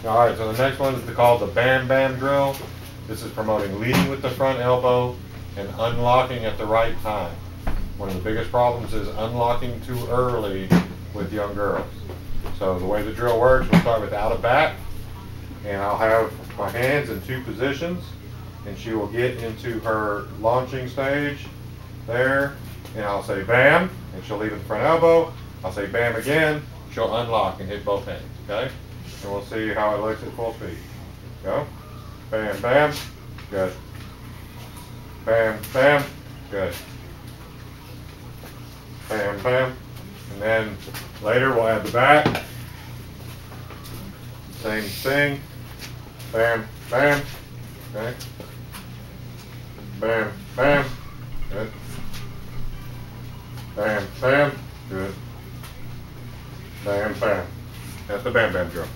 Alright, so the next one is called the Bam Bam drill. This is promoting leading with the front elbow and unlocking at the right time. One of the biggest problems is unlocking too early with young girls. So the way the drill works, we'll start with out of back, and I'll have my hands in two positions, and she will get into her launching stage there, and I'll say bam, and she'll lead with the front elbow. I'll say bam again, she'll unlock and hit both hands, okay? And we'll see how it looks at full speed. Go. Bam, bam. Good. Bam, bam. Good. Bam, bam. And then later we'll add the back. Same thing. Bam, bam. Okay. Bam, bam. Good. Bam, bam. Good. Bam, bam. That's the Bam Bam drill.